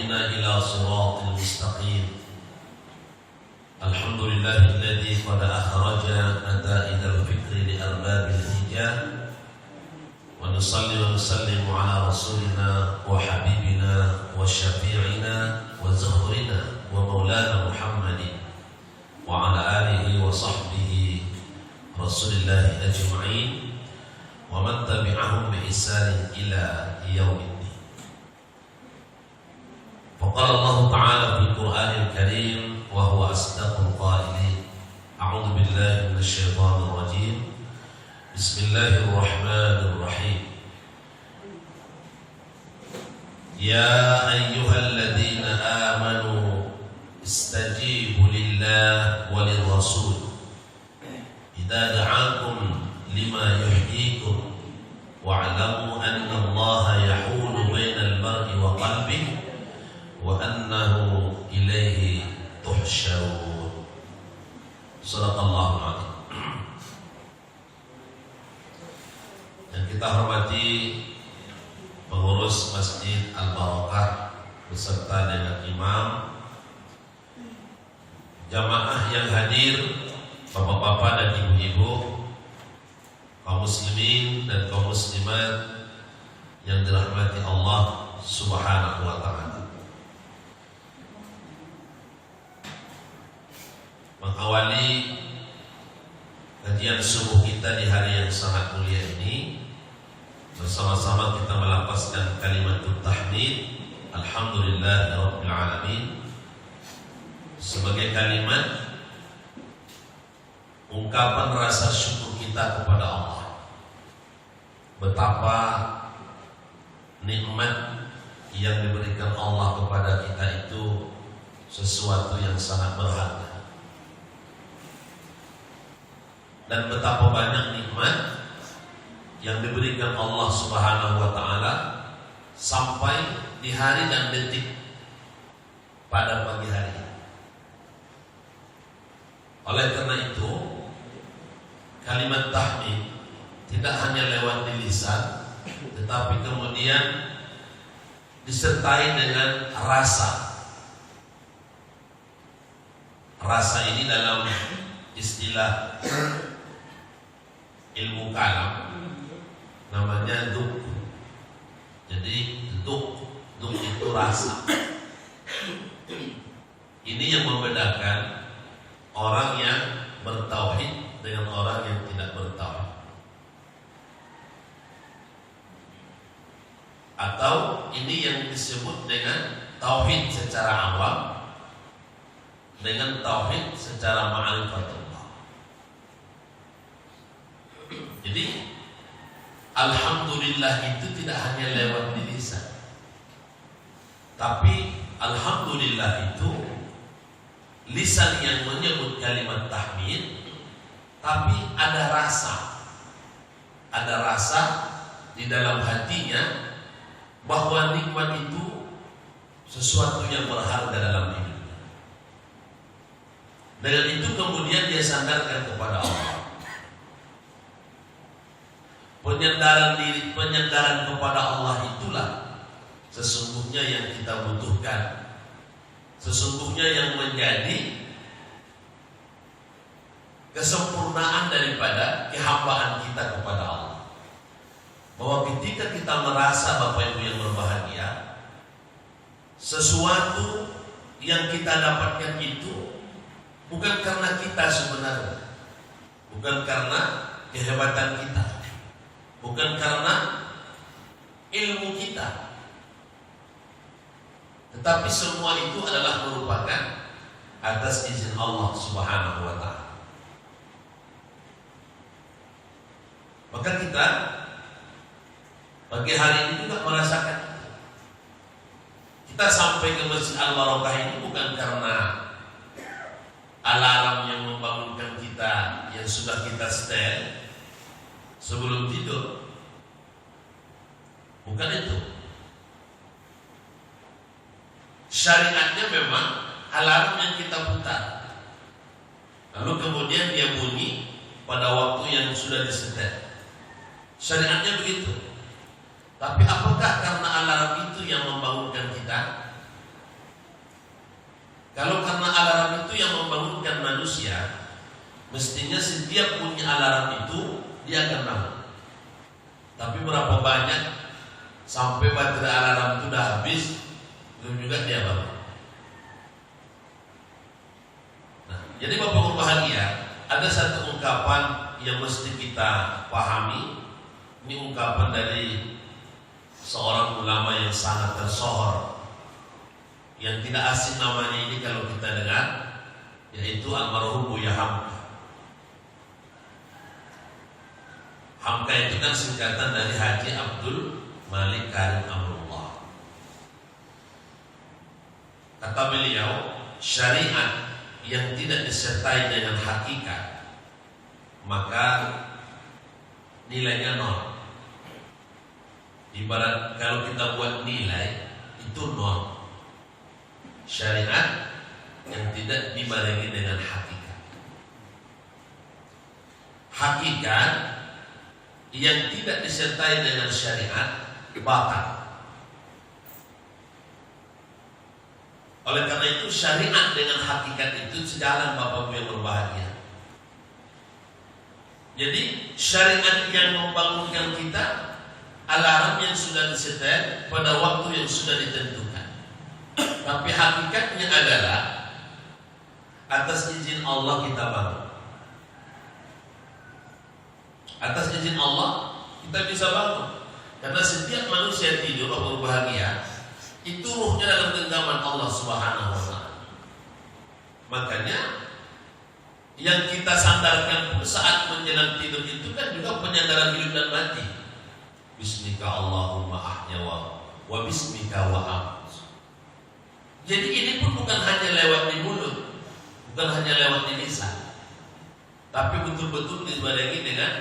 واهدنا إلى صراط المستقيم. الحمد لله الذي قد أخرج نتائج الفكر لأرباب الحجة، ونصلي ونسلم على رسولنا وحبيبنا وشفيعنا وزهرنا ومولانا محمد وعلى آله وصحبه رسول الله أجمعين ومن تبعهم بإحسان إلى يوم الدين. فقال الله تعالى في القرآن الكريم وهو أصدق القائلين: أعوذ بالله من الشيطان الرجيم، بسم الله الرحمن الرحيم. يا أيها الذين آمنوا استجيبوا لله وللرسول إذا دعاكم لما يحييكم واعلموا أن الله يحول بين المرء وقلبه وأنه إليه تحشرون. صدق الله العظيم. Yang kita hormati pengurus Masjid Al-Barakah beserta dengan imam, jamaah yang hadir, bapak-bapak dan ibu-ibu, kaum muslimin dan kaum muslimat yang dirahmati Allah Subhanahu wa ta'ala. Mengawali kajian subuh kita di hari yang sangat mulia ini, bersama-sama kita melafazkan kalimat tahmid alhamdulillahirabbil alamin sebagai kalimat ungkapan rasa syukur kita kepada Allah. Betapa nikmat yang diberikan Allah kepada kita itu sesuatu yang sangat berharga. Dan betapa banyak nikmat yang diberikan Allah Subhanahu wa ta'ala sampai di hari dan detik pada pagi hari. Oleh karena itu, kalimat tahmid tidak hanya lewat di lisan, tetapi kemudian disertai dengan rasa. Rasa ini dalam istilah ilmu kalam namanya duk. Jadi duk itu rasa. Ini yang membedakan orang yang bertauhid dengan orang yang tidak bertauhid. Atau ini yang disebut dengan tauhid secara awam dengan tauhid secara ma'rifatullah. Jadi alhamdulillah itu tidak hanya lewat di lisan, tapi alhamdulillah itu lisan yang menyebut kalimat tahmid, tapi ada rasa di dalam hatinya bahwa nikmat itu sesuatu yang berharga dalam hidupnya. Dengan itu kemudian dia sandarkan kepada Allah. Penyandaran kepada Allah itulah sesungguhnya yang kita butuhkan, sesungguhnya yang menjadi kesempurnaan daripada kehambaan kita kepada Allah. Bahwa ketika kita merasa Bapak Ibu yang berbahagia, sesuatu yang kita dapatkan itu bukan karena kita sebenarnya, bukan karena kehebatan kita, bukan karena ilmu kita, tetapi semua itu adalah merupakan atas izin Allah Subhanahu wa ta'ala. Maka kita pagi hari ini juga merasakan kita sampai ke Masjid Al-Barakah ini bukan karena alarm yang membangunkan kita yang sudah kita setel sebelum tidur. Bukan itu. Syariatnya memang alarm yang kita putar, lalu kemudian dia bunyi pada waktu yang sudah disetel. Syariatnya begitu. Tapi apakah karena alarm itu yang membangunkan kita? Mestinya setiap bunyi alarm itu dia akan bangun. Tapi berapa banyak sampai baterai alarm itu udah habis, belum juga dia bangun. Nah, jadi Bapak berbahagia, ada satu ungkapan yang mesti kita pahami. Ini ungkapan dari seorang ulama yang sangat tersohor, yang tidak asing namanya ini kalau kita dengar, yaitu almarhum Buya Hamka. Hamka itu kan singkatan dari Haji Abdul Malik Karim Amrullah. Kata beliau, syariat yang tidak disertai dengan hakikat, maka nilainya nol. Ibarat kalau kita buat nilai, itu nol. Syariat yang tidak dibarengi dengan hakikat. Hakikat yang tidak disertai dengan syariat batal. Oleh karena itu syariat dengan hakikat itu sejalan Bapak-Ibu yang berbahagia. Jadi syariat yang membangunkan kita, alarm yang sudah disetel pada waktu yang sudah ditentukan. Tapi hakikatnya adalah atas izin Allah kita bangun. Atas izin Allah kita bisa bangun. Karena setiap manusia tidur atau berbahagia, itu ruhnya dalam genggaman Allah Subhanahu wa taala. Makanya yang kita sandarkan pun saat menjelang tidur itu kan juga penyandaran hidup dan mati. Bismika Allahumma ahya wa bismika wa amut. Jadi ini pun bukan hanya lewat di mulut, bukan hanya lewat di lisan, tapi betul-betul dibarengi dengan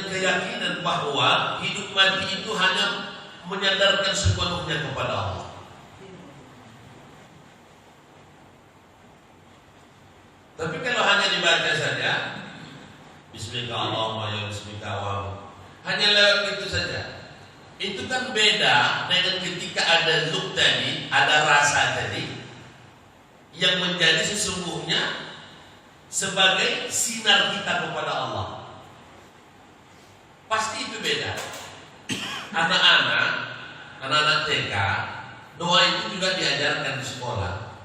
keyakinan bahwa hidup mati itu hanya menyandarkan sepenuhnya kepada Allah. Tapi kalau hanya dibaca saja, Bismika Allahumma ya bismika wa hanya lewat itu saja, itu kan beda dengan ketika ada look tadi, ada rasa tadi yang menjadi sesungguhnya sebagai sinar kita kepada Allah. Pasti itu beda. Anak-anak TK, doa itu juga diajarkan di sekolah,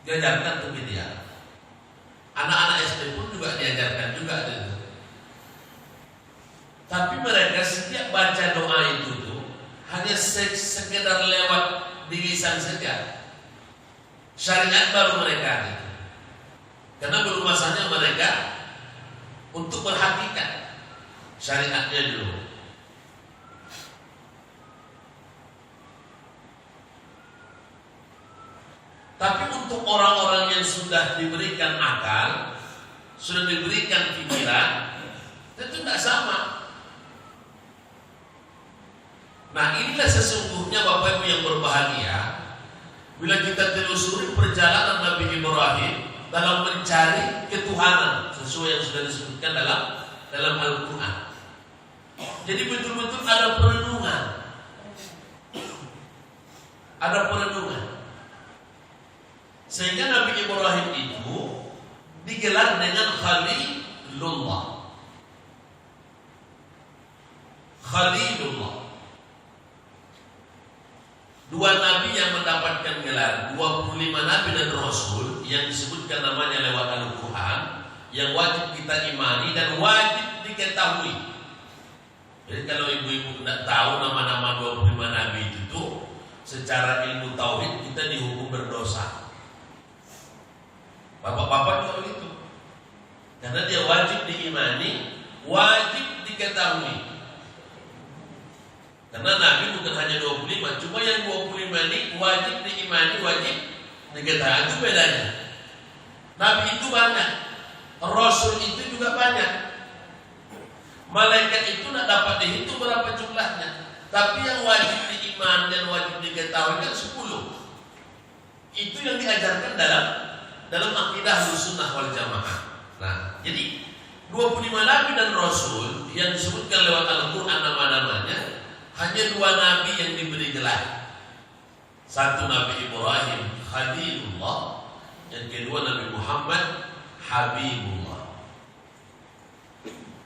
diajarkan untuk dia. Anak-anak SD pun juga diajarkan juga itu. Tapi mereka setiap baca doa itu tuh hanya sekedar lewat di lisan saja. Syariat baru mereka itu. Karena belum masanya mereka untuk berhakikat syariatnya dulu. Tapi untuk orang-orang yang sudah diberikan akal, sudah diberikan pikiran, itu tidak sama. Nah, inilah sesungguhnya Bapak Ibu yang berbahagia, bila kita telusuri perjalanan Nabi Ibrahim dalam mencari ketuhanan sesuai yang sudah disebutkan dalam Al-Quran. Jadi betul-betul ada perenungan. Ada perenungan. Sehingga Nabi Ibrahim itu digelar dengan Khalilullah. Khalilullah. Dua nabi yang mendapatkan gelar, 25 nabi dan rasul yang disebutkan namanya lewat Al-Quran, yang wajib kita imani dan wajib diketahui. Jadi kalau ibu-ibu tidak tahu nama-nama 25 nabi itu tuh, secara ilmu tauhid kita dihukum berdosa. Bapak-bapak juga begitu. Karena dia wajib diimani, wajib diketahui. Karena Nabi bukan hanya 25, cuma yang 25 ini wajib diimani, wajib diketahui. Itu bedanya. Nabi itu banyak, Rasul itu juga banyak. Malaikat itu tidak dapat dihitung berapa jumlahnya. Tapi yang wajib diimani dan wajib diketahui kan 10. Itu yang diajarkan dalam akidah Ahlussunnah wal Jamaah. Nah, jadi 25 nabi dan rasul yang disebutkan lewat Al-Quran nama-namanya hanya 2 nabi yang diberi gelar. Satu Nabi Ibrahim Khalilullah, yang kedua Nabi Muhammad Habibullah.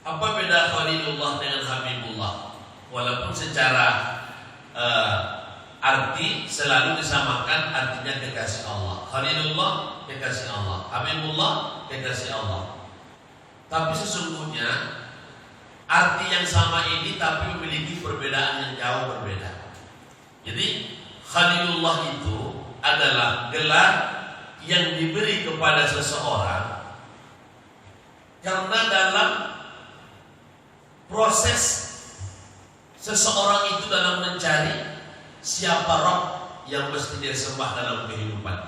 Apa beda Khalilullah dengan Habibullah? Walaupun secara arti selalu disamakan, artinya kekasih Allah. Khalilullah kekasih Allah, Habibullah kekasih Allah. Tapi sesungguhnya arti yang sama ini tapi memiliki perbedaan yang jauh berbeda. Jadi Khalilullah itu adalah gelar yang diberi kepada seseorang karena dalam proses seseorang itu dalam mencari siapa Rabb yang mesti dia sembah dalam kehidupan.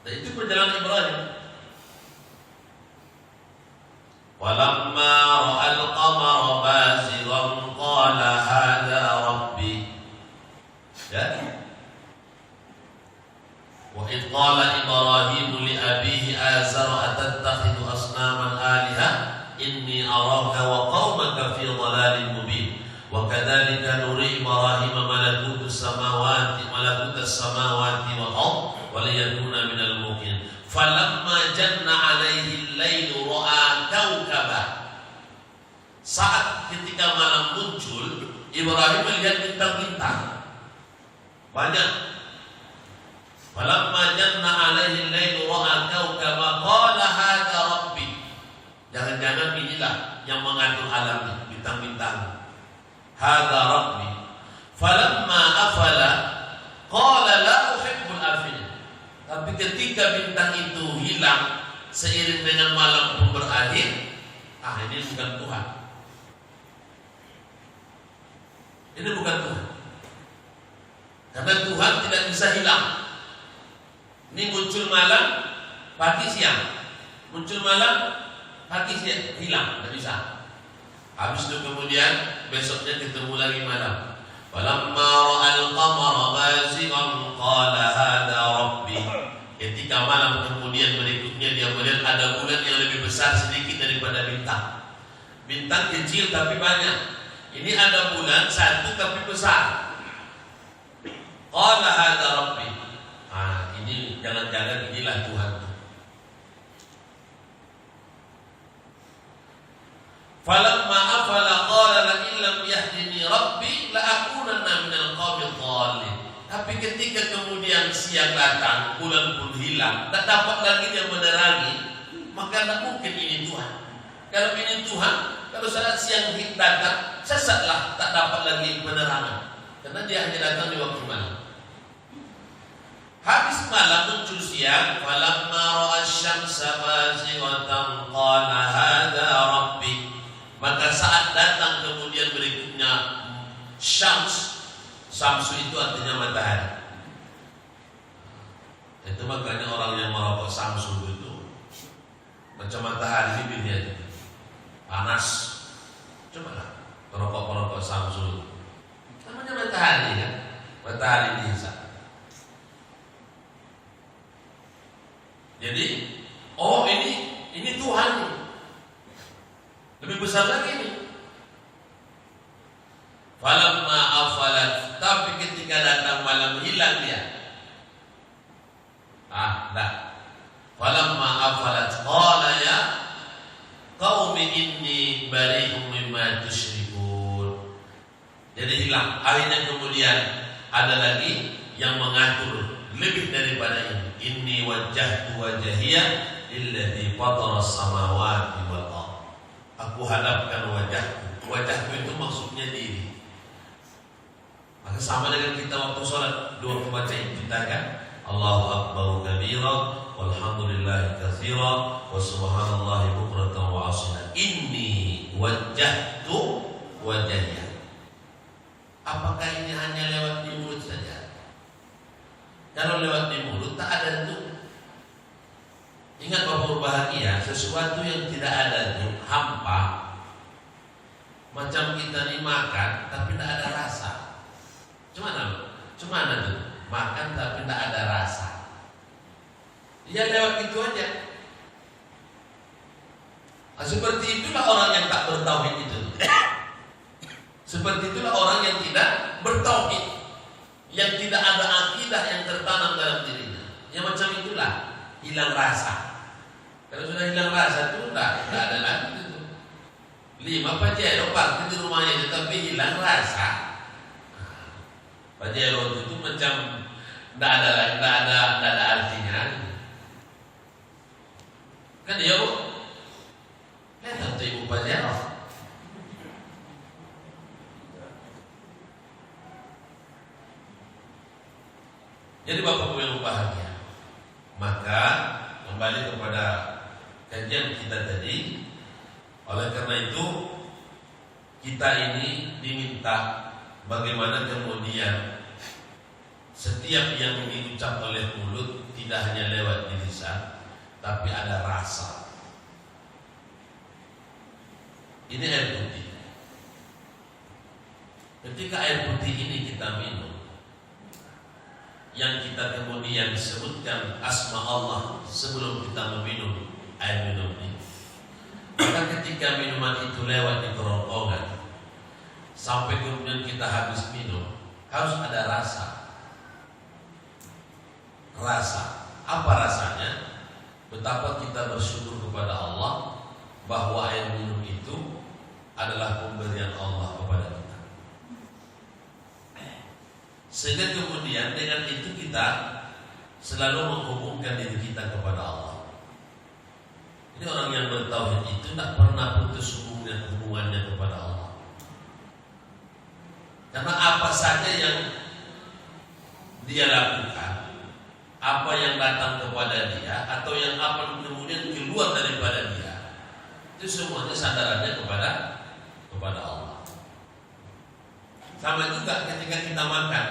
Dan itu perjalanan Ibrahim. Walamma ra'al qamara bazighan qala hadza rabbi. Ya. Wa id qala Ibrahim li abihi azar atattakhidhu asnaman aliha inni araka wa qaumaka fi dhalalin mubin. Wa kadzalika nuri Ibrahim malakutus samawati wal ard wa liyakuna minal muqinin. Falamma janna alaihi al-lailu ra'a kawkaba. Saat ketika malam muncul, Ibrahim melihat bintang-bintang banyak. Falamma janna alaihi al-lailu ra'a kawkaba qala hadza rabbi. Jangan-jangan inilah yang mengatur alam, bintang-bintang. Hadza rabbi. Falamma afala qala la uhibbul afil. Tapi ketika bintang itu hilang seiring dengan malam pun berakhir, ini bukan Tuhan. Ini bukan Tuhan. Karena Tuhan tidak bisa hilang. Ini muncul malam, pagi siang. Muncul malam, pagi siang, hilang, tidak bisa. Habis itu kemudian besoknya ketemu lagi malam. Falamma ra'al qamara bazighan qala hadza rabbi. Ketika malam kemudian berikutnya dia melihat ada bulan yang lebih besar sedikit daripada bintang. Bintang kecil tapi banyak. Ini ada bulan satu tapi besar. Qala hadza rabbi. Ini jangan-jangan inilah Tuhan. Falamma afala qala la illam yahdini rabbi la akunanna minal qaumil dhalin. Tapi ketika kemudian siang datang, bulan pun hilang, tak dapat lagi dia menerangi, maka tak mungkin ini Tuhan. Kalau ini Tuhan, kalau saat siang datang, sesatlah, tak dapat lagi penerangan. Karena dia hanya datang di waktu malam. Habis malam muncul siang, falamma ra'a asy-syamsa bazighatan qala hadza rabbi. Maka saat datang kemudian berikutnya Syamsu itu artinya matahari. Itu makanya orang yang merokok Samsu itu macam matahari bibirnya panas. Cobalah perokok Samsu. Namanya matahari kan? Matahari dihisap. Jadi, ini Tuhan nih. Lebih besar lagi nih. Falamma afalat, tapi ketika datang malam hilang dia. Falamma afalat qala ya qaumi inni bari'um mimma tusyrikun. Jadi hilang. Akhirnya kemudian ada lagi yang mengatur lebih daripada ini. Inni wajjahtu wajhiya lilladzi fatara as-samawati wal ardh. Aku hadapkan wajahku. Wajahku itu maksudnya diri. Maka sama dengan kita waktu sholat dua membaca kita kan, Allahu akbar kabira walhamdulillahi katsira wa subhanallahi bukratan wa asila. Inni wajjahtu wajhiya. Apakah ini hanya lewat di mulut saja? Kalau lewat di mulut tak ada itu. Ingat Bapak berbahagia, sesuatu yang tidak ada itu hampa. Macam kita nih makan tapi tidak ada rasa. Cuma ada tuh makan tapi tidak ada rasa. Ya lewat itu aja. Seperti itulah orang yang tak bertauhid itu. Seperti itulah orang yang tidak bertauhid, yang tidak ada akidah yang tertanam dalam dirinya. Yang macam itulah hilang rasa. Kalau sudah hilang rasa itu enggak ada lagi itu. 5 Pajero parkir di rumahnya tapi hilang rasa. Pajero itu macam enggak ada artinya. Kan ya Bu? Lihat tuh Ibu Pajero. Jadi Bapak Ibu yang bahagia, maka kembali kepada kajian kita tadi. Oleh karena itu kita ini diminta bagaimana kemudian setiap yang diucap oleh mulut tidak hanya lewat di lisan, tapi ada rasa. Ini air putih. Ketika air putih ini kita minum, yang kita kemudian sebutkan asma Allah sebelum kita meminum air minum ini, maka ketika minuman itu lewat di kerongkongan sampai kemudian kita habis minum, harus ada rasa. Rasa, apa rasanya? Betapa kita bersyukur kepada Allah bahwa air minum itu adalah pemberian Allah kepada kita. Sehingga kemudian dengan itu kita selalu menghubungkan diri kita kepada Allah. Ini orang yang bertauhid itu tidak pernah putus hubungannya kepada Allah. Karena apa saja yang dia lakukan, apa yang datang kepada dia, atau yang apa kemudian keluar daripada dia, itu semuanya sandarannya kepada Allah. Sama juga ketika kita makan,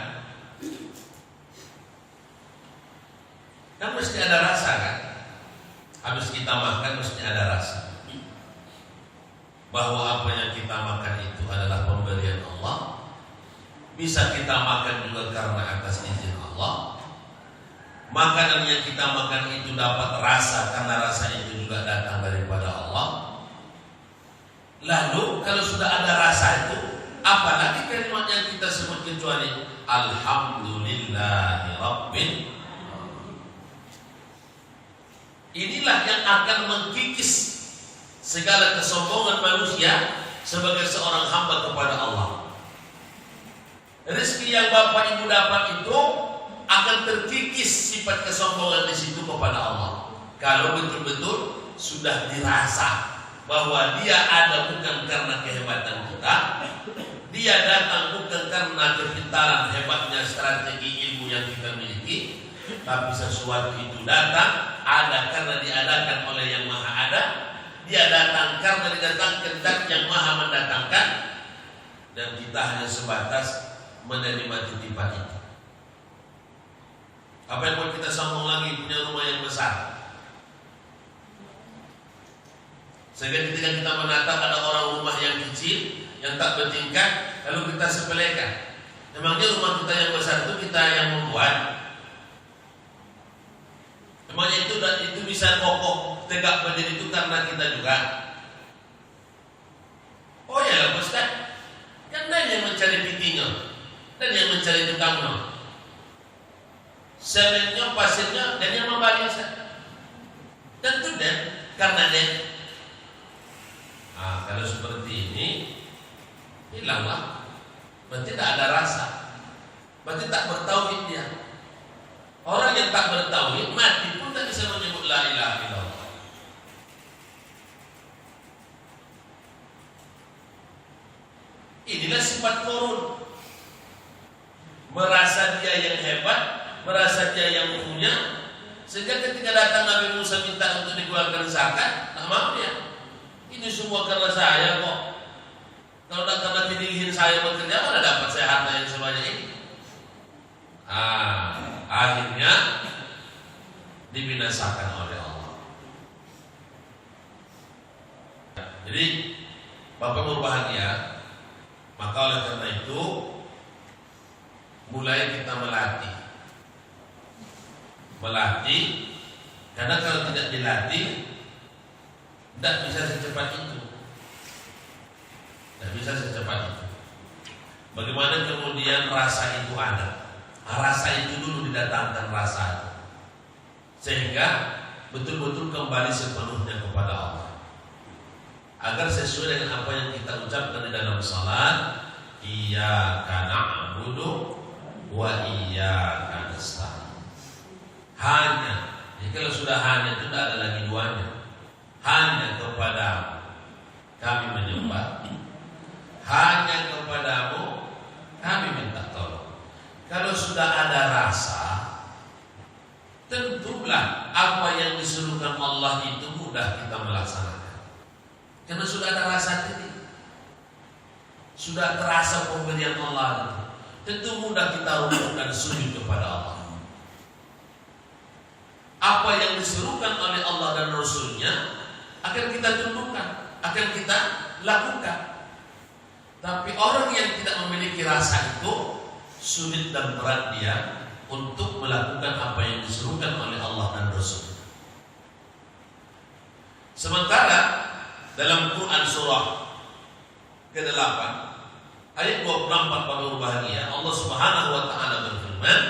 kan mesti ada rasa kan? Habis kita makan mesti ada rasa bahwa apa yang kita makan itu adalah pemberian Allah. Bisa kita makan juga karena atas izin Allah. Makanan yang kita makan itu dapat rasa karena rasa itu juga datang daripada Allah. Lalu kalau sudah ada rasa itu, apalagi kalimat yang kita sebut kecuali Alhamdulillahi Rabbil. Inilah yang akan mengkikis segala kesombongan manusia sebagai seorang hamba kepada Allah. Rezeki yang Bapak Ibu dapat itu akan terkikis sifat kesombongan di situ kepada Allah. Kalau betul-betul sudah dirasa bahwa dia ada bukan karena kehebatan kita, dia datang bukan karena kepintaran hebatnya strategi ilmu yang kita miliki, tapi sesuatu itu datang ada karena diadakan oleh yang maha ada. Dia datang karena didatangkan dan yang maha mendatangkan, dan kita hanya sebatas menerima titipan itu. Apa yang buat kita sombong lagi punya rumah yang besar? Sehingga ketika kita menatap ada orang rumah yang kecil, yang tak bertingkat, lalu kita sepelekan. Memangnya rumah kita yang besar itu kita yang membuat? Memangnya itu bisa kokoh tegak berdiri itu karena kita juga? Oh ya lah Ustaz, kan dia yang mencari pitingnya dan yang mencari tukangnya, semennya, pasirnya, dan yang membagi Ustaz. Tentu dan karena dia. Kalau seperti ini hilanglah, berarti tak ada rasa, berarti tak bertauhid dia. Orang yang tak bertauhid mati pun tak bisa menyebut la ilaha illallah. Inilah sifat korun. Merasa dia yang hebat, merasa dia yang punya, sehingga ketika datang Nabi Musa minta untuk dikeluarkan zakat, tak mau dia. Ini semua karena saya kok. Kalau tak karena pilihan saya bekerja, mana dapat saya harta yang sebanyak ini? Akhirnya dibinasakan oleh Allah. Jadi Bapak berbahagia, maka oleh karena itu mulai kita melatih, karena kalau tidak dilatih tidak bisa secepat itu. Tidak bisa secepat itu. Bagaimana kemudian rasa itu ada? Rasa itu dulu didatangkan rasa itu. Sehingga betul-betul kembali sepenuhnya kepada Allah. Agar sesuai dengan apa yang kita ucapkan di dalam salat, iyyaka na'budu wa iyyaka nasta'in. Hanya, jadi kalau sudah hanya itu tidak ada lagi duanya. Hanya kepada kami menyembah, hanya kepadamu kami minta tolong. Kalau sudah ada rasa, tentulah apa yang disuruhkan Allah itu mudah kita melaksanakan. Karena sudah ada rasa tadi, sudah terasa pemberian Allah itu, tentu mudah kita rukuk dan sujud kepada Allah. Apa yang disuruhkan oleh Allah dan Rasulnya akan kita tundukkan, akan kita lakukan. Tapi orang yang tidak memiliki rasa itu sulit dan berat dia untuk melakukan apa yang disuruhkan oleh Allah dan Rasul. Sementara dalam Quran surah ke-8 ayat 24 pada bahagia Allah Subhanahu wa taala berfirman,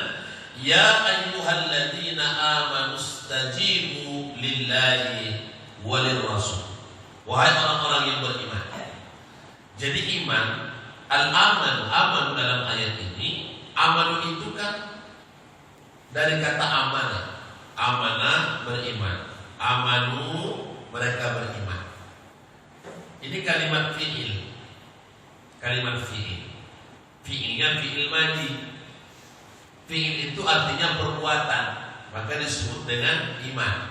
"Ya ayyuhalladzina amanu stajibu lillahi walir rasul." Wahai orang-orang yang beriman. Jadi iman, aman dalam ayat ini, aman itu kan dari kata amanah. Amanah beriman. Amanu mereka beriman. Ini kalimat fi'il. Kalimat fi'il. Fi'ilnya fi'il madi. Fi'il itu artinya perbuatan, maka disebut dengan iman.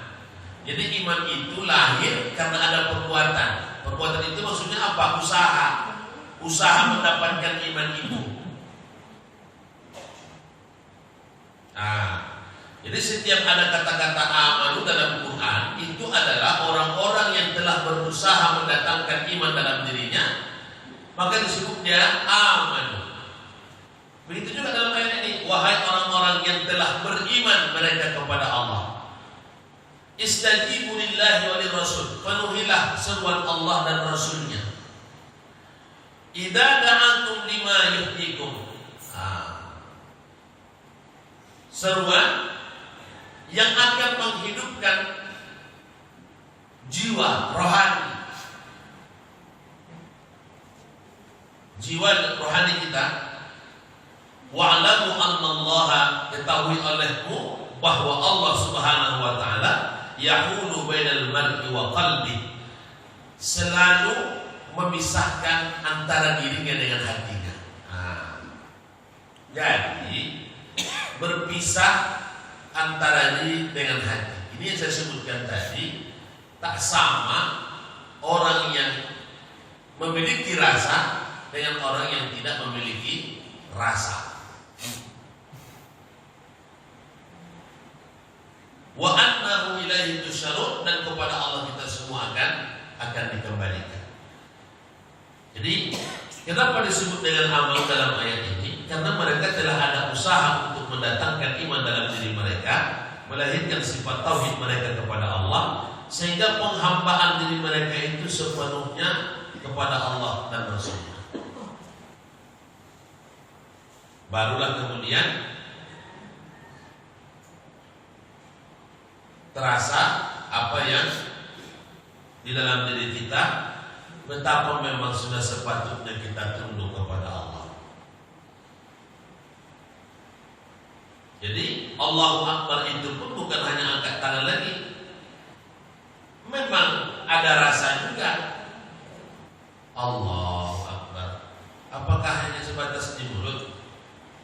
Jadi iman itu lahir karena ada perbuatan. Perbuatan itu maksudnya apa? Usaha mendapatkan iman itu. Jadi setiap ada kata-kata amanu dalam Quran, itu adalah orang-orang yang telah berusaha mendatangkan iman dalam dirinya, maka disebut dia amanu. Begitu juga dalam ayat ini, wahai orang-orang yang telah beriman mereka kepada Allah. Istajibu lillahi wa lirrasul, penuhilah seruan Allah dan Rasulnya. Idza da'antum lima yuhyikum. Seruan yang akan menghidupkan jiwa rohani. Jiwa rohani kita. Wa'lamu annallaha, ketahui olehmu bahwa Allah Subhanahu wa taala yahulu bainal mar'i wa qalbi, selalu memisahkan antara dirinya dengan hatinya. Jadi berpisah antara diri dengan hati. Ini yang saya sebutkan tadi, tak sama orang yang memiliki rasa dengan orang yang tidak memiliki rasa. Wa annahu ilaihi tusyarun, dan kepada Allah kita semua akan dikembalikan. Jadi kenapa disebut dengan amal dalam ayat ini? Karena mereka telah ada usaha untuk mendatangkan iman dalam diri mereka, melahirkan sifat tauhid mereka kepada Allah, sehingga penghambaan diri mereka itu sepenuhnya kepada Allah dan Rasulnya. Barulah kemudian terasa apa yang di dalam diri kita, betapa memang sudah sepatutnya kita tunduk kepada Allah. Jadi Allahu Akbar itu pun bukan hanya angkat tangan lagi, memang ada rasa juga. Allahu Akbar. Apakah hanya sebatas di mulut?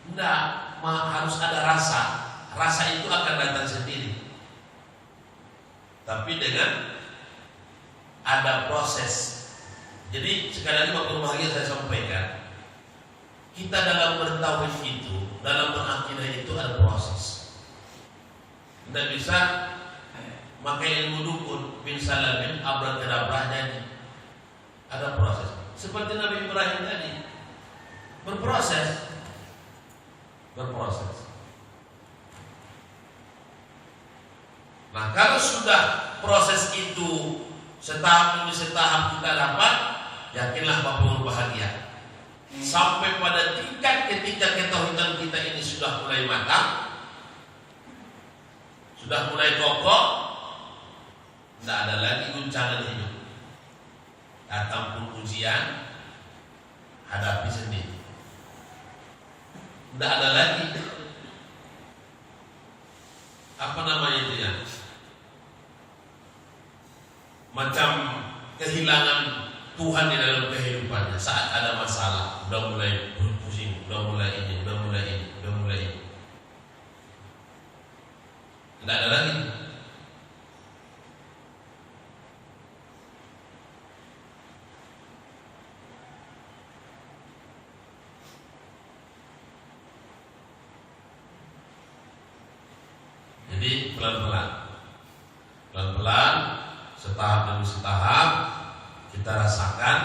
Tidak, harus ada rasa. Rasa itu akan datang sendiri. Tapi dengan ada proses. Jadi sekali lagi waktu bahagia saya sampaikan, kita dalam bertauhid itu, dalam berakidah itu ada proses. Tidak bisa pakai ilmu dukun, bin salamin, abrakadabra jadi. Ada proses. Seperti Nabi Ibrahim tadi, berproses. Nah, kalau sudah proses itu setahap demi setahap kita dapat, yakinlah Bapak berbahagia. Sampai pada tingkat ketika ketauhidan kita ini sudah mulai matang, sudah mulai kokoh, Tidak ada lagi guncangan hidup. Datang pun ujian, hadapi sendiri. Tidak ada lagi apa namanya itu ya, macam kehilangan Tuhan di dalam kehidupannya. Saat ada masalah, udah mulai pusing, udah mulai ini. Tidak ada lagi. Jadi pelan-pelan, setahap demi setahap kita rasakan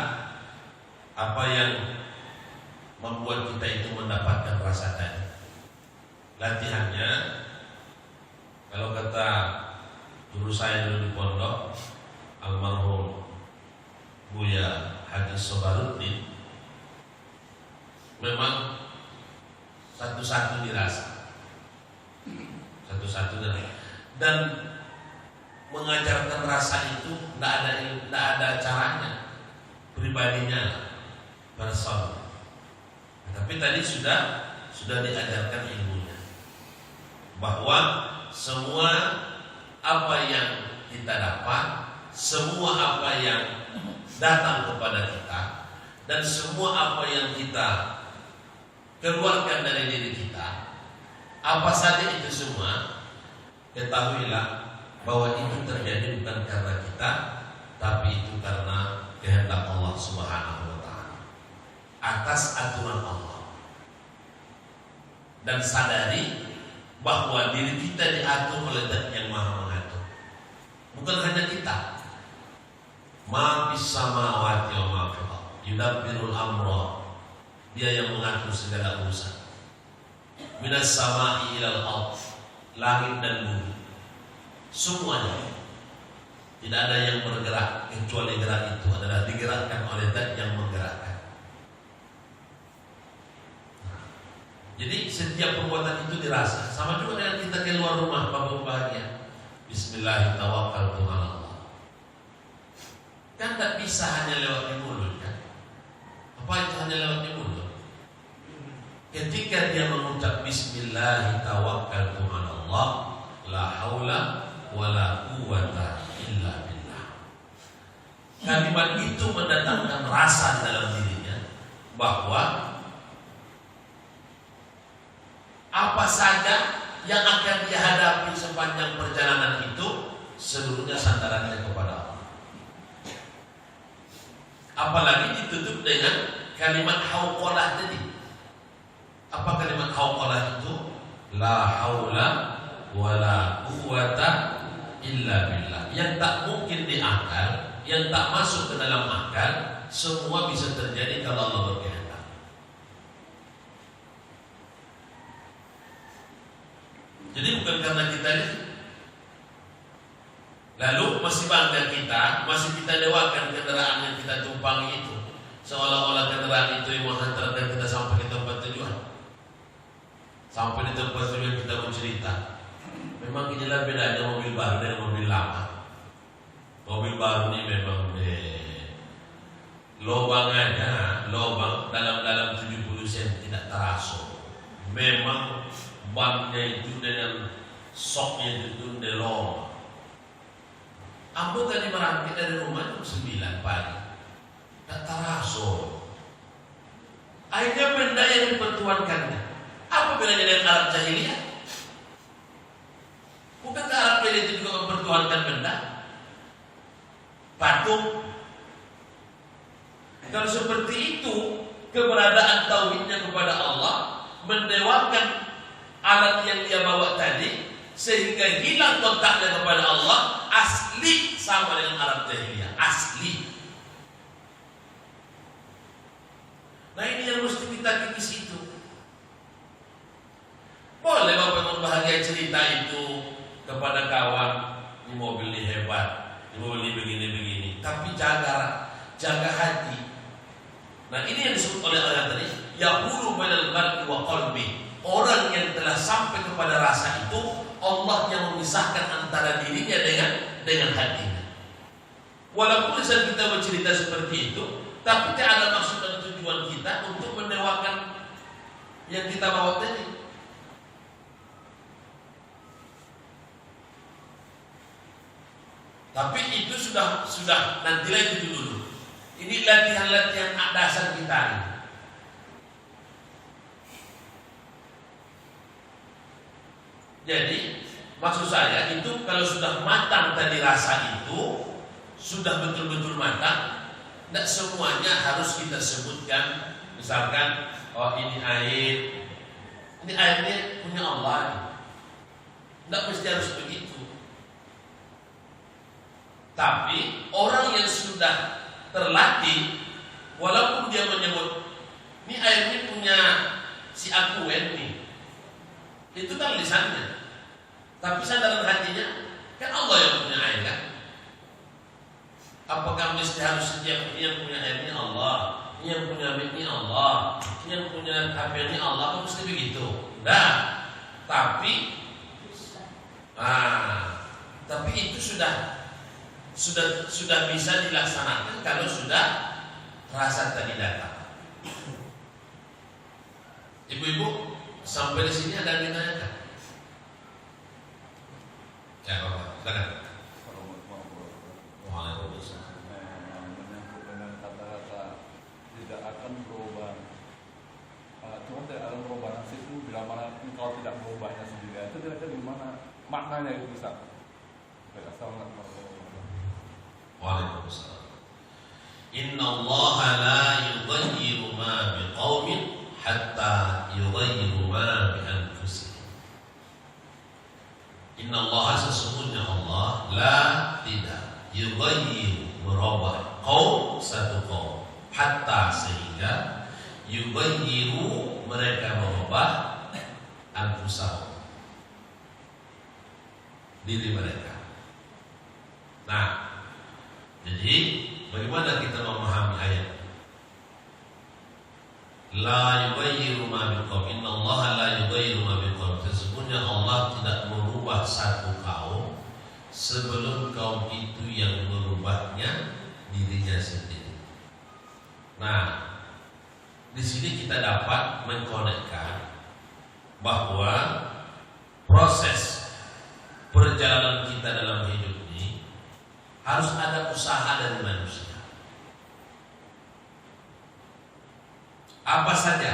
apa yang membuat kita itu mendapatkan rasa tadi. Latihannya, kalau kata guru saya dulu di pondok, almarhum Buya Haji Sobaruddin, memang satu-satu dirasa. Dan mengajarkan rasa itu tidak ada caranya, pribadinya, person. Tapi tadi sudah diajarkan ilmunya, bahwa semua apa yang kita dapat, semua apa yang datang kepada kita, dan semua apa yang kita keluarkan dari diri kita, apa saja itu semua, ketahuilah bahwa itu terjadi bukan karena kita, tapi itu karena kehendak Allah Subhanahu wa Ta'ala, atas aturan Allah. Dan sadari bahwa diri kita diatur oleh Zat yang Maha Mengatur, bukan hanya kita. Ma fis samawati wa ma fil ardh yudabbirul amra, Dia yang mengatur segala urusan. Minas sama'i ilal ardh, langit dan bumi, semuanya. Tidak ada yang bergerak kecuali gerak itu adalah digerakkan oleh Zat yang menggerakkan. Jadi setiap perbuatan itu dirasa. Sama juga dengan kita keluar rumah, bangun bahagia, Bismillahirrahmanirrahim. Kan tak bisa hanya lewat di mulut kan? Apa itu hanya lewat di mulut? Ketika dia mengucap Bismillahirrahmanirrahim, la haula wa la quwwata illa billah. Kalimat itu mendatangkan rasa di dalam dirinya bahwa apa saja yang akan dihadapi sepanjang perjalanan itu seluruhnya sandarannya kepada Allah. Apalagi ditutup dengan kalimat hauqalah tadi. Apa kalimat hauqalah itu? La haula wa la quwwata illa billah. Yang tak mungkin diakal, yang tak masuk ke dalam akal, semua bisa terjadi kalau Allah berkehendak. Jadi bukan karena kita ini, lalu masih bangga kita, masih kita dewakan kendaraan yang kita tumpangi itu, seolah-olah kendaraan itu yang menghantarkan kita sampai ke tempat tujuan. Sampai di tempat tujuan kita bercerita, memang inilah bedanya mobil baru dan mobil lama. Mobil baru ini memang lobangannya, lobang dalam 70 cm tidak terasa. Memang bannya itu dengan soknya itu delong. Ambo tadi merangkit dari rumah jam 9 pagi, tak terasa. Akhirnya benda yang dipertuankannya. Apa bedanya dengan Arab jahiliyah? Bukankah Arab jahiliyah itu juga mempertuankan benda? Patung. Kalau seperti itu, keberadaan tauhidnya kepada Allah mendewakan alat yang dia bawa tadi, sehingga hilang kontaknya kepada Allah. Asli sama dengan Arab jahiliyah, asli. Nah ini yang mesti kita kikis itu. Boleh Bapak bahagia cerita itu kepada kawan, ini mobil ini hebat, ini mobil ini begini-begini, tapi jaga hati. Nah ini yang disebut oleh Allah tadi, yaqulu bainal mar'i wa qalbi. Orang yang telah sampai kepada rasa itu, Allah yang memisahkan antara dirinya dengan hatinya. Walaupun lisan kita bercerita seperti itu, tapi tidak ada maksud dan tujuan kita untuk mendewakan yang kita bawa tadi. Tapi itu sudah nantilah itu dulu. Ini latihan-latihan dasar kita ini. Jadi maksud saya itu kalau sudah matang tadi rasa itu, sudah betul-betul matang, tidak semuanya harus kita sebutkan. Misalkan, oh ini airnya punya Allah. Tidak mesti harus begitu. Tapi orang yang sudah terlatih, walaupun dia menyebut ini airnya punya si Akuen nih, itu kan lisannya. Tapi sadaran hatinya kan Allah yang punya air kan. Apakah mesti harus setiap yang punya airnya Allah, yang punya mic-nya Allah, yang punya HP-nya Allah, kan mesti begitu? Nah, tapi itu sudah bisa dilaksanakan kalau sudah rasa tadi datang. Ibu-ibu sampai di sini ada yang ditanyakan? Ya, Bapak, silakan. Waalaikumsalam. Menyangkut dengan kata-kata tidak akan berubah. Cuma tidak akan berubah nasib itu bila mana engkau tidak berubahnya sendiri. Itu kira-kira di mana maknanya itu bisa? Assalamualaikum. Waalaikumsalam. Inna Allah la yughayyiru ma biqaumin hatta yughayyiru ma bi anfusihim. Inna Allah, sesungguhnya Allah, la tidak yughayyiru, merubah qaum, satu qaum, hatta sehingga yughayyiru, mereka merubah anfusahum, diri mereka. Nah, jadi bagaimana kita memahami ayat la yughayyiru ma biqaum, inna Allah la yughayyiru ma biqaum, sesungguhnya Allah tidak merubah satu kaum sebelum kaum itu yang merubahnya dirinya sendiri. Nah, di sini kita dapat mengkonekkan bahwa proses perjalanan kita dalam hidup ini harus ada usaha dari manusia. Apa saja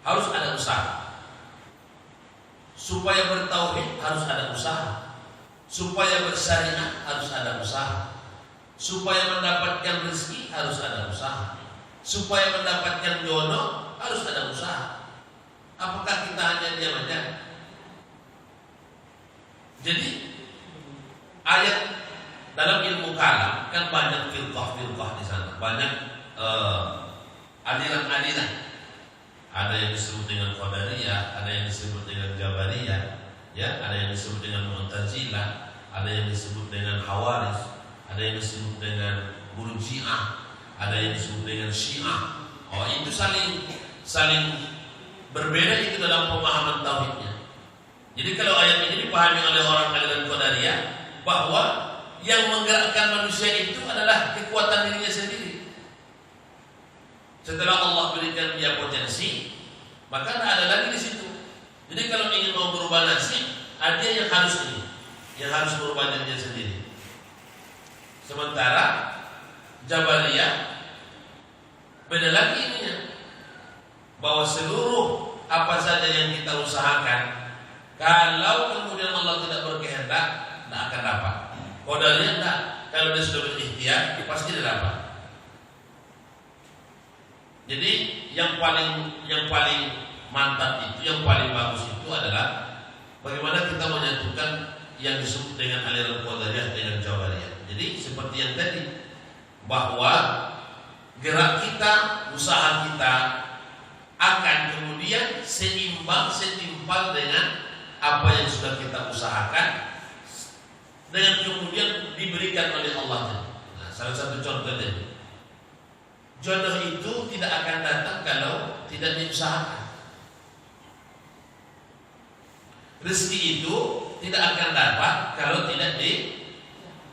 harus ada usaha. Supaya bertauhid harus ada usaha. Supaya bersyariat harus ada usaha. Supaya mendapatkan rezeki harus ada usaha. Supaya mendapatkan jodoh harus ada usaha. Apakah kita hanya diam aja? Jadi ayat dalam ilmu kalam kan banyak firqah-firqah di sana, banyak aliran-aliran. Ada yang disebut dengan Qadariyah, ada yang disebut dengan Jabariyah, ya, ada yang disebut dengan Mu'tazilah, ada yang disebut dengan Khawarij, ada yang disebut dengan Murji'ah, ada yang disebut dengan Syiah. Oh, itu saling berbeda itu dalam pemahaman tauhidnya. Jadi kalau ayat ini dipahami oleh orang aliran Qadariyah bahwa yang menggerakkan manusia itu adalah kekuatan dirinya sendiri. Setelah Allah berikan dia potensi, maka tidak ada lagi di situ. Jadi kalau ingin mau berubah nasib, ada yang harus ini, yang harus berubah dirinya sendiri. Sementara Jabariyah beda lagi ininya, bahwa seluruh apa saja yang kita usahakan, kalau kemudian Allah tidak berkehendak, tidak akan dapat. Qadariyah tidak, kalau dia sudah berikhtiar, pasti dia dapat. Jadi yang paling mantap itu, yang paling bagus itu adalah bagaimana kita menyatukan yang disebut dengan aliran Qadariyah dengan Jabariyah. Jadi seperti yang tadi, bahwa gerak kita, usaha kita akan kemudian setimpal dengan apa yang sudah kita usahakan, dengan kemudian diberikan oleh Allah. Nah, salah satu contoh tadi, jodoh itu tidak akan datang kalau tidak diusahakan. Rezeki itu tidak akan dapat kalau tidak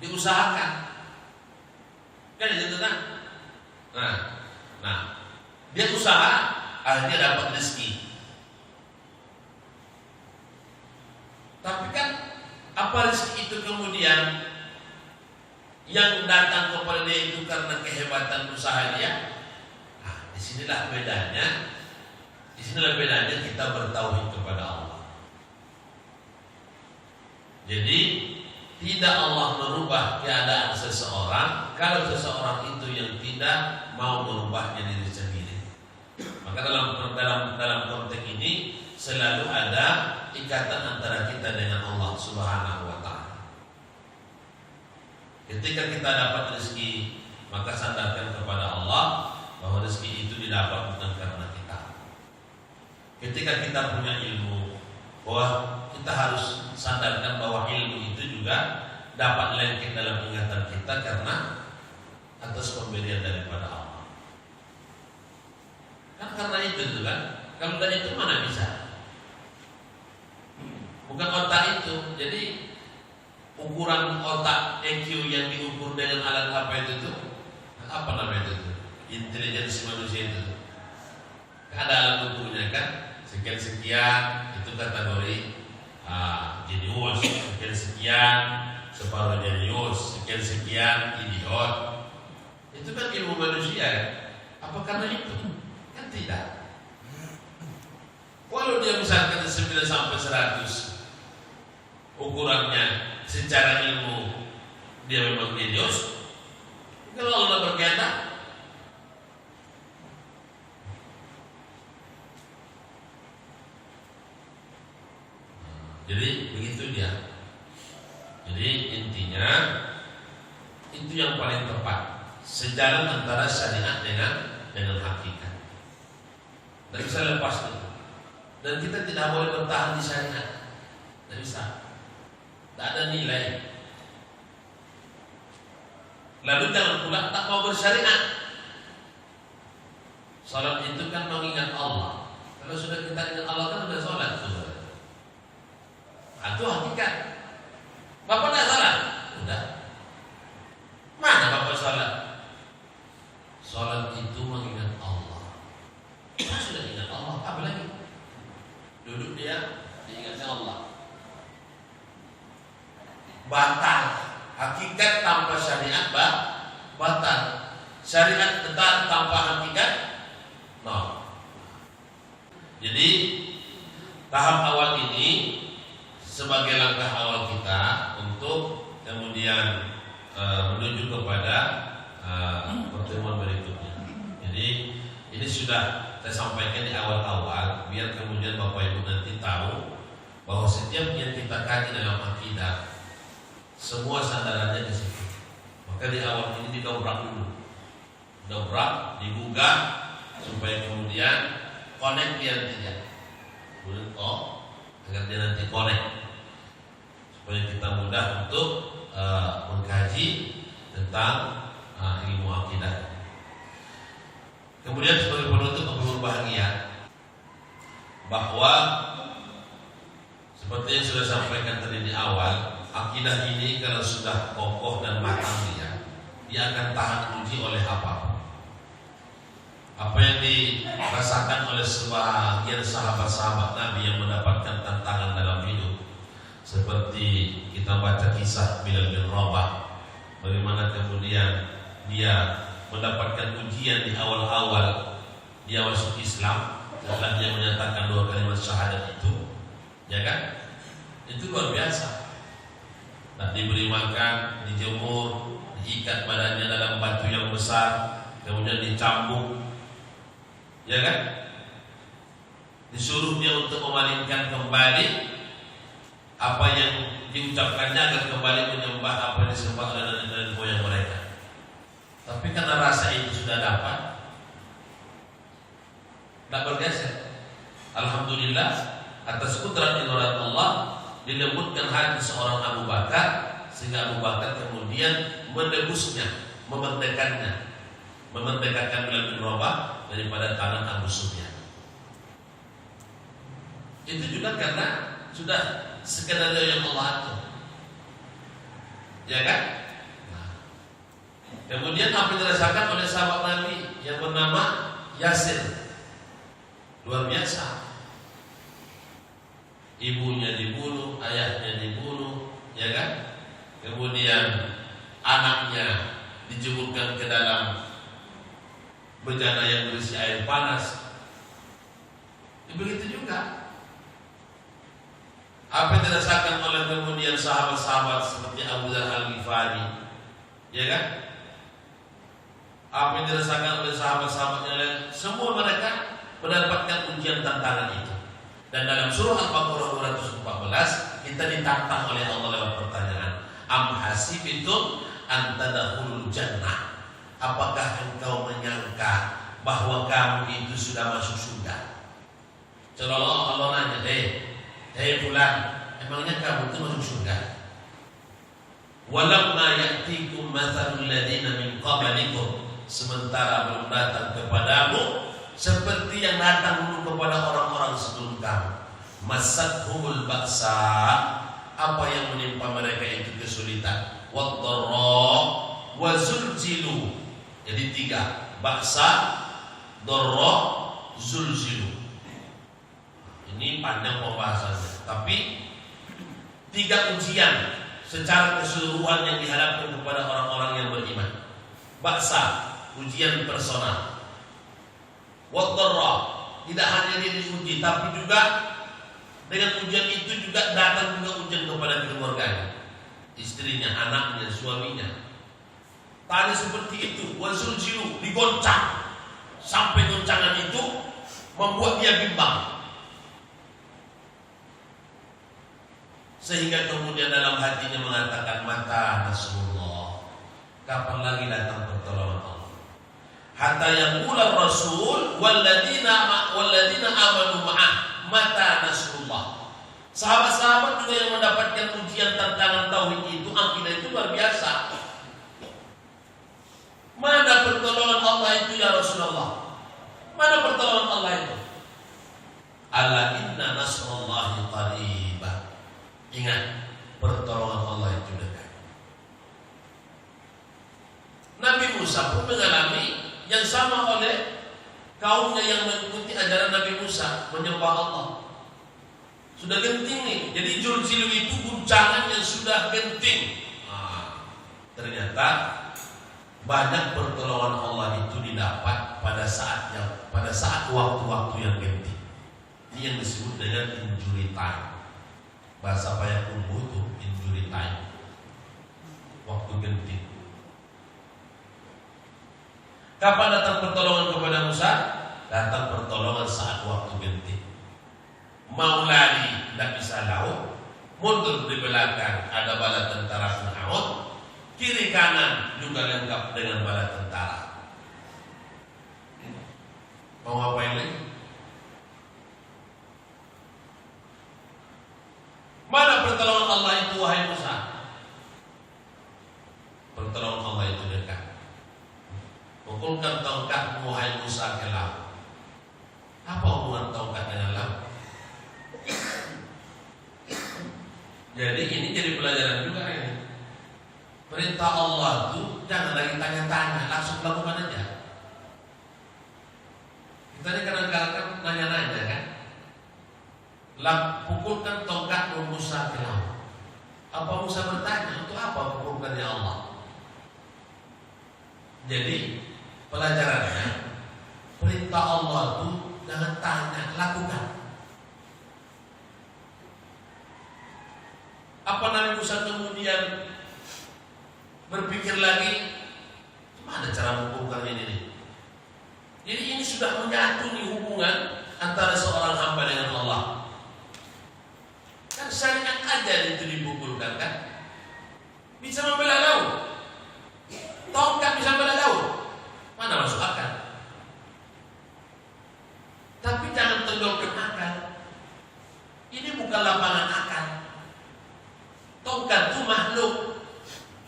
diusahakan. Kan gitu kan? Nah, dia usaha akhirnya dapat rezeki. Tapi kan apa rezeki itu kemudian yang datang kepada dia itu karena kehebatan usaha dia? Nah, disinilah bedanya kita bertauhid kepada Allah. Jadi tidak Allah merubah keadaan seseorang kalau seseorang itu yang tidak mau merubahnya diri sendiri. Maka dalam konteks ini selalu ada ikatan antara kita dengan Allah Subhanahu wa taala. Ketika kita dapat rezeki, maka sandarkan kepada Allah bahwa rezeki itu didapat bukan karena kita. Ketika kita punya ilmu, bahwa kita harus sandarkan bahwa ilmu itu juga dapat lengket dalam ingatan kita karena atas pemberian daripada Allah. Kan karena itu kan, kalau dari itu mana bisa? Bukan otak itu. Jadi ukuran otak EQ yang diukur dengan alat apa itu? Apa namanya itu? Intelijensi manusia itu. Ada alat ukurnya kan? Sekian itu kategori jenius, sekian separuh jenius, sekian idiot. Itu kan ilmu manusia kan? Apa karena itu? Kan tidak. Walau dia misalkan 9 sampai 100 ukurannya secara ilmu dia memang jenius, kalau Allah berkehendak jadi begitu dia. Jadi intinya itu yang paling tepat, sejalan antara syariat dengan hakikat. Tidak bisa lepas itu. Dan kita tidak boleh bertahan di syariat. Tidak bisa. Tidak ada nilai. Lalu jangan pula tak mau bersyariat. Salat itu kan mengingat Allah. Kalau sudah kita ingat Allah kan sudah salat. Itu hakikat. Bapak tidak salat? Sudah. Mana bapak salat? Salat itu mengingat Allah. Sudah ingat Allah, apa lagi? Duduk dia diingatnya Allah. Batal. Hakikat tanpa syariat batal. Syariat tetap tanpa hakikat no. Jadi tahap awal ini sebagai langkah awal kita untuk kemudian menuju kepada pertemuan berikutnya. Jadi ini sudah saya sampaikan di awal-awal biar kemudian Bapak Ibu nanti tahu bahwa setiap yang kita kaji dalam akidah semua sandarannya di situ. Maka di awal ini didobrak dulu, digugah supaya kemudian connect dia nantinya. Kemudian agar dia nanti connect supaya kita mudah untuk mengkaji tentang ilmu akidah. Kemudian sebagai penutup aku berbahagia bahwa seperti yang sudah sampaikan tadi di awal, akidah ini kalau sudah kokoh dan matang dia akan tahan uji oleh apapun. Apa yang dirasakan oleh sebagian sahabat-sahabat Nabi yang mendapatkan tantangan dalam hidup, seperti kita baca kisah Bilal bin Rabah, bagaimana kemudian dia mendapatkan ujian di awal-awal dia masuk Islam setelah dia menyatakan 2 kalimat syahadat itu, ya kan? Itu luar biasa. Nah, diberi makan, dijemur, diikat badannya dalam batu yang besar, kemudian dicambuk, ya kan? Disuruh dia untuk memalingkan kembali apa yang diucapkannya agar kembali menyembah apa yang disembah oleh nenek moyang mereka. Tapi karena rasa itu sudah dapat, tidak bergeser. Alhamdulillah atas kudrat iradat Allah dilembutkan hati seorang Abu Bakar sehingga Abu Bakar kemudian menebusnya, memerdekakannya, memerdekakan Bilal bin Rabah daripada tangan Abu Sufyan. Itu juga karena sudah skenario yang Allah atur, ya kan? Nah, Kemudian apa yang dirasakan oleh sahabat Nabi yang bernama Yasir? Luar biasa. Ibunya dibunuh, ayahnya dibunuh, ya kan? Kemudian anaknya dijeburkan ke dalam bejana yang berisi air panas. Begitu juga apa yang dirasakan oleh kemudian sahabat-sahabat seperti Abu Dzar Al-Ghifari, ya kan? Apa yang dirasakan oleh sahabat-sahabat yang lain, semua mereka mendapatkan ujian tantangan itu. Dan dalam surah Al-Baqarah 214 kita ditantang oleh Allah lewat pertanyaan, am hasibtum an tadkhulul jannah? Apakah engkau menyangka bahwa kamu itu sudah masuk surga? Coba Allah nanya, hei fulan, emangnya kamu itu masuk surga? Walamma ya'tikum mathalul ladzina min qablikum, sementara belum datang kepadamu seperti yang datang dulu kepada orang-orang sebelum kamu. Masathumul ba'sa, apa yang menimpa mereka itu kesulitan. Wadh-dharra wa zulzilu. Jadi 3, ba'sa, dharra, zulzilu. Ini panjang pembahasannya, tapi 3 ujian secara keseluruhan yang dihadapkan kepada orang-orang yang beriman. Ba'sa, ujian personal. Wadh-dharra, tidak hanya dia diuji, tapi juga dengan ujian itu juga datang juga ujian kepada keluarganya, istrinya, anaknya, suaminya. Tadi seperti itu, wazulzilu, digoncang sampai goncangan itu membuat dia bimbang, sehingga kemudian dalam hatinya mengatakan, mata Nasrullah, kapan lagi datang pertolongan Allah? Hatta yaqula Rasul walladzina amanu ma'ah mata Nasrullah. Sahabat-sahabat juga yang mendapatkan ujian tantangan tauhid itu, akidah itu luar biasa. Mana pertolongan Allah itu ya Rasulullah? Mana pertolongan Allah itu? Ala inna nasrullahi qaribah. Ingat, pertolongan Allah itu dekat. Nabi Musa pun mengalami yang sama oleh kaumnya yang mengikuti ajaran Nabi Musa, menyembah Allah. Sudah genting nih. Jadi zulzilu itu guncangan yang sudah genting. Ternyata banyak pertolongan Allah itu didapat pada saat waktu-waktu yang genting. Ini yang disebut dengan injury time. Bahasa Payakumbuh itu injury time, waktu genting. Kapan datang pertolongan kepada Musa? Datang pertolongan saat waktu genting. Mau lari tidak bisa laut, mundur di belakang ada bala tentara Fir'aun, kiri kanan juga lengkap dengan bala tentara. Mau ngapain lagi? Mana pertolongan Allah itu wahai Musa? Pertolongan Allah itu dekat. Pukulkan tongkatmu wahai Musa ke laut. Apa hubungan tongkat dengan laut? Jadi ini jadi pelajaran juga ini. Perintah Allah itu jangan lagi tanya-tanya, langsung lakukan aja. Kita ini kadang-kadang nanya-nanya kan. Pukulkan tongkatmu Musa ke laut. Apa Musa bertanya, untuk apa pukulkannya Allah? Jadi pelajarannya, perintah Allah itu jangan tanya, lakukan. Apa Nabi Musa kemudian berpikir lagi, gimana cara mengumpulkan ini? Jadi ini sudah menyatu nih hubungan antara seorang hamba dengan Allah. Kan syariat aja itu dipukulkan kan? Bisa membela laut. Tongkat bisa membela laut. Mana masuk akal? Tapi jangan tenggelamkan akal. Ini bukan lapangan akal. Tongkat itu makhluk,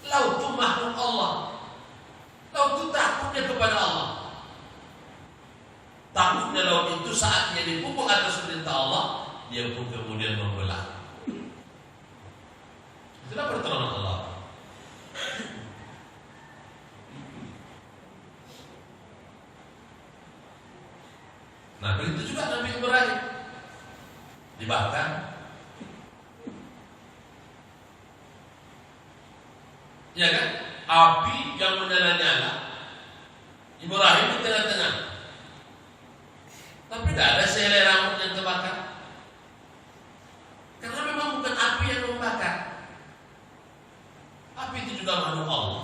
laut itu makhluk Allah. Laut itu takutnya kepada Allah. Takutnya laut itu saatnya dipukul atas perintah Allah, dia pun kemudian membelah. Itulah pertolongan Allah. dibakar. Ya kan? Api yang menyala-nyala, Ibrahim di tengah-tengah, tapi tidak ada sehelai rambut yang terbakar. Karena memang bukan api yang membakar. Api itu juga makhluk Allah.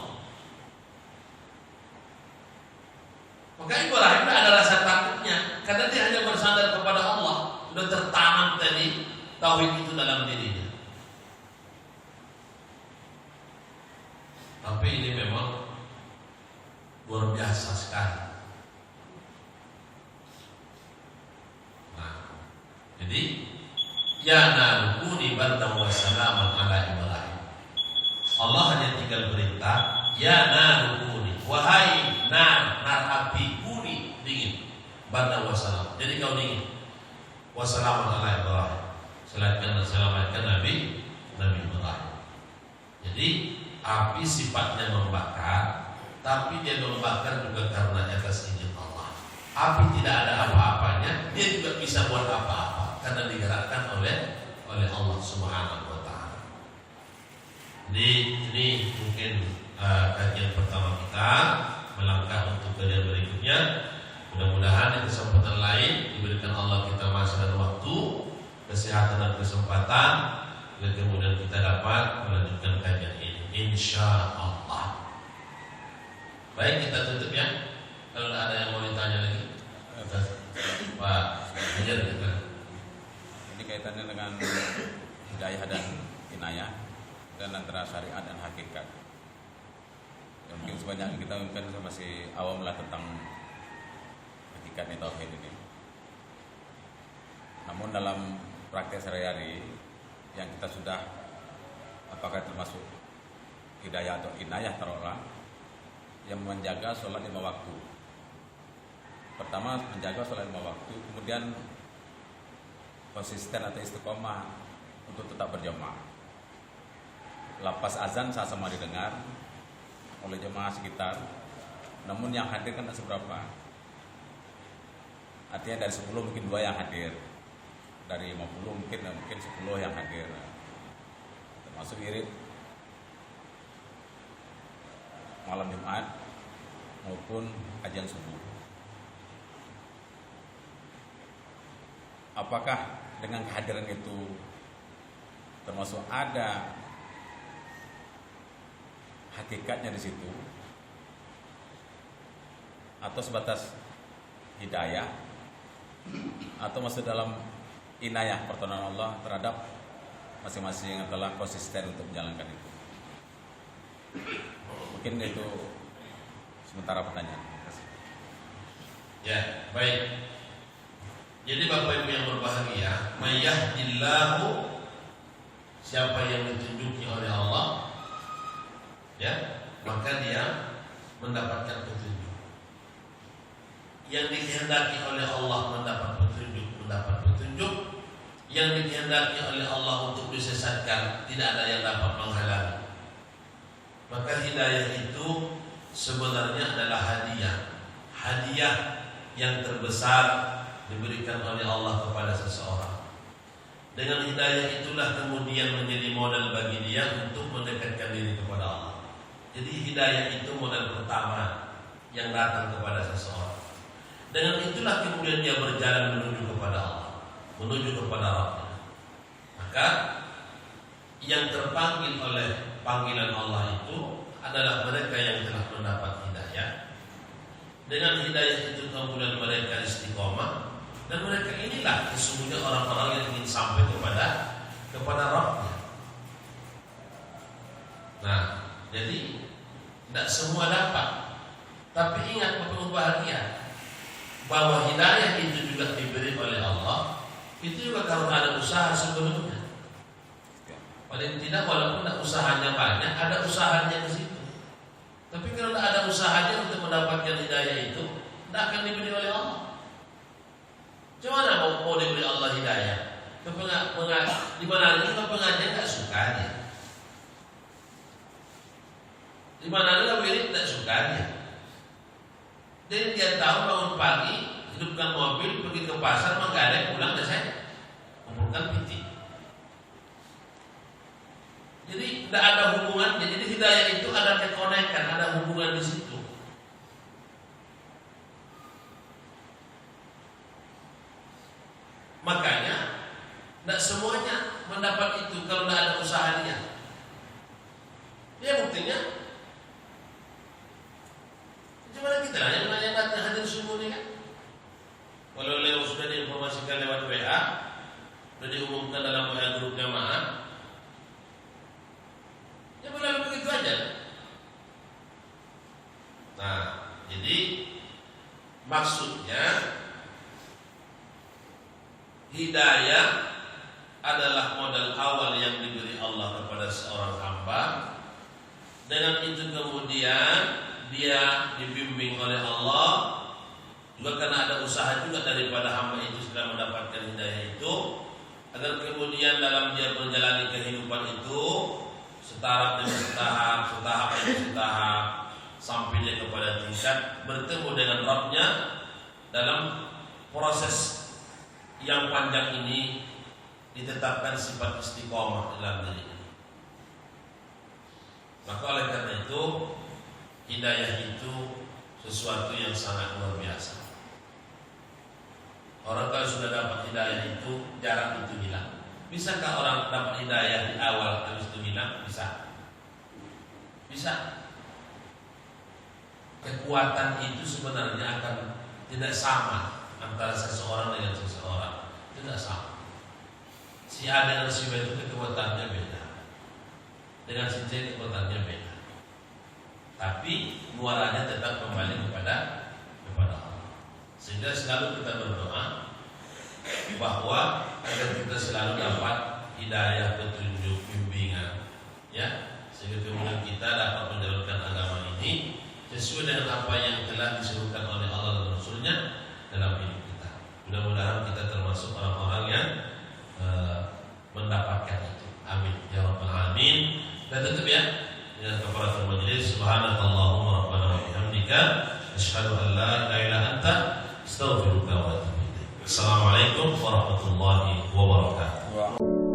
Maka Ibrahim tidak ada rasa takutnya, karena dia hanya bersandar kepada Allah. Sudah tertanam tadi tauhid itu dalam dirinya. Tapi ini memang luar biasa sekali. Nah, jadi ya narukuni bardan wa salaman ala Ibrahim. Allah hanya tinggal perintah, ya narukuni, wahai nar api kuni, dingin, bardan wa salam. Jadi kau dingin. Wassalamun ala Ibrahim. Selamatkan Nabi Ibrahim. Jadi api sifatnya membakar, tapi dia membakar juga karena atas izin Allah. Api tidak ada apa-apanya, dia juga bisa buat apa-apa karena digerakkan oleh Allah Subhanahu wa taala. Ini mungkin kajian pertama kita, melangkah untuk kajian berikutnya. Mudah-mudahan di kesempatan lain diberikan Allah kita masa dan waktu, kesehatan dan kesempatan, dan kemudian kita dapat melanjutkan kajian ini, insya Allah. Baik, kita tutup ya. Kalau ada yang mau ditanya lagi, Pak Hajar kita. Ini kaitannya dengan hidayah dan inayah, dan antara syariat dan hakikat. Ya, mungkin sebanyak kita mungkin masih awam lah tentang hakikatnya tauhid ini. Namun dalam praktek sehari-hari yang kita sudah, apakah termasuk hidayah atau inayah taruhlah, yang menjaga sholat 5 waktu. Pertama menjaga sholat 5 waktu, kemudian konsisten atau istiqomah untuk tetap berjamaah. Lapas azan sama didengar oleh jemaah sekitar, namun yang hadir kan tak seberapa. Artinya dari 10 mungkin 2 yang hadir, dari 50 mungkin 10 yang hadir, termasuk irid malam Jumat maupun kajian subuh. Apakah dengan kehadiran itu termasuk ada hakikatnya di situ, atau sebatas hidayah, atau masuk dalam inayah pertolongan Allah terhadap masing-masing yang telah konsisten untuk menjalankan itu? Mungkin itu sementara pertanyaan. Ya, baik. Jadi Bapak Ibu yang berbahagia, mayyahdillahu, siapa yang ditunjuki oleh Allah, ya, maka dia mendapatkan petunjuk. Yang dikehendaki oleh Allah mendapat petunjuk. Yang dikehendaki oleh Allah untuk disesatkan, tidak ada yang dapat menghalangi. Maka hidayah itu sebenarnya adalah hadiah yang terbesar diberikan oleh Allah kepada seseorang. Dengan hidayah itulah kemudian menjadi modal bagi dia untuk mendekatkan diri kepada Allah. Jadi hidayah itu modal pertama yang datang kepada seseorang. Dengan itulah kemudian dia berjalan menuju kepada Allah, menuju kepada Rabbnya. Maka yang terpanggil oleh panggilan Allah itu adalah mereka yang telah mendapat hidayah. Dengan hidayah itu kemudian mereka istiqomah, dan mereka inilah sesungguhnya orang-orang yang ingin sampai kepada Rabbnya. Nah, jadi tidak semua dapat. Tapi ingat Bapak bahagia, bahwa hidayah itu juga diberi oleh Allah. Itu juga kalau ada usaha sebelumnya. Paling tidak walaupun tidak usahanya banyak, ada usahanya ke situ. Tapi kalau tidak ada usahanya untuk mendapatkan hidayah itu, tidak akan diberi oleh Allah. Gimana mau diberi Allah hidayah? Di mana lagi pengajian tak sukanya? Di mana lagi wirid tak sukanya? Jadi dia tahu bangun pagi, hidupkan mobil, pergi ke pasar, menggadai, pulang selesai. kumpulkan pitik. Jadi tidak ada hubungannya. Jadi hidayah itu ada kekonekan, ada hubungan di situ. Makanya tidak semuanya mendapat itu kalau tidak ada usaha dia. Ya buktinya, cuma kita lah yang nanya hadir subuh ini kan. Kalau lewat sudah diinformasikan lewat WA, sudah diumumkan dalam WA grup jamaah. Ya boleh begitu aja. Nah, jadi maksudnya hidayah adalah modal awal yang diberi Allah kepada seorang hamba. Dengan itu kemudian dia dibimbing oleh Allah. Juga karena ada usaha juga daripada hamba itu sudah mendapatkan hidayah itu, agar kemudian dalam dia menjalani kehidupan itu setahap demi setahap demi setahap, sampai dia kepada tingkat bertemu dengan Rabb-nya dalam proses yang panjang ini. Ditetapkan sifat istiqomah dalam dirinya. Maka oleh karena itu hidayah itu sesuatu yang sangat luar biasa. Orang kalau sudah dapat hidayah itu jarang itu hilang. Bisakah orang dapat hidayah di awal terus itu hilang? Bisa. Bisa. Kekuatan itu sebenarnya akan tidak sama antara seseorang dengan seseorang. Tidak sama. Si A dengan si B itu kekuatannya beda. Dengan si C kekuatannya beda. Tapi muaranya tetap kembali kepada Allah. Sehingga selalu kita berdoa bahwa agar kita selalu dapat hidayah, petunjuk, bimbingan, ya, sehingga kemudian kita dapat menjalankan agama ini sesuai dengan apa yang telah disuruhkan oleh Allah dan Rasul-Nya dalam hidup kita. Mudah-mudahan kita termasuk orang-orang yang mendapatkan itu. Amin ya rabbal alamin. Dan tutup ya dengan kafaratul majlis. Subhanakallahumma rabbana wa bihamdika asyhadu an la ilaha illa anta astaghfiruka wa atubu ilaik. Assalamualaikum warahmatullahi wabarakatuh.